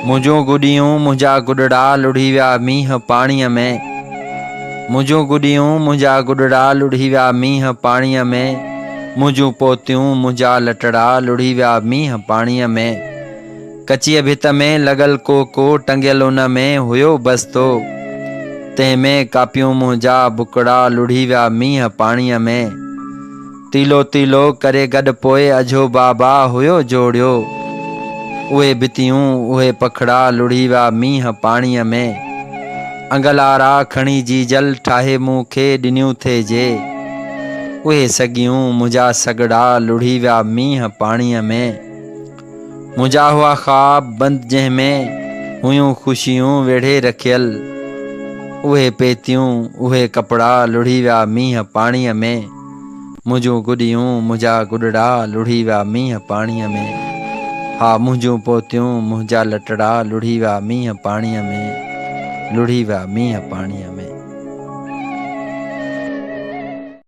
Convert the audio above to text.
मुंहिंजूं गुॾियूं मुंहिंजा गुॾड़ा लुढ़ी विया मींहं पाणीअ में। मुंहिंजूं गुॾियूं मुंहिंजा गुॾड़ा लुढ़ी विया मींहं पाणीअ में। मुंहिंजूं पोतियूं मुंहिंजा लटड़ा लुढ़ी विया मींहं पाणीअ में। कचीअ भित में लॻल कोको टंगियल उन में हुयो बस्तो। तंहिंमें कापियूं मुंहिंजा बुकड़ा लुढ़ी विया मींहं पाणीअ में। तीलो तीलो करे गॾु पोइ अझो बाबा हुयो जोड़ियो। उहे भितियूं उहे पखड़ा लुढ़ी विया मींहं पाणीअ में। अंगलारा खणी जीजल ठाहे मूंखे ॾिनियूं थे जे। उहे सॻियूं मुंहिंजा सॻड़ा लुढ़ी विया मींहं पाणीअ में। मुंहिंजा हुआ ख़्वाब बंदि जंहिंमें हुयूं ख़ुशियूं वेढ़े रखियल। उहे पेतियूं उहे कपिड़ा लुढ़ी विया मींहं पाणीअ में। मुंहिंजूं गुॾियूं मुंहिंजा गुॾड़ा लुढ़ी विया मींहं पाणीअ में। हा, मुंहिंजूं पोतियूं मुंहिंजा लटड़ा लुढ़ी विया मींहं पाणीअ में। लुढ़ी विया मींहं पाणीअ में।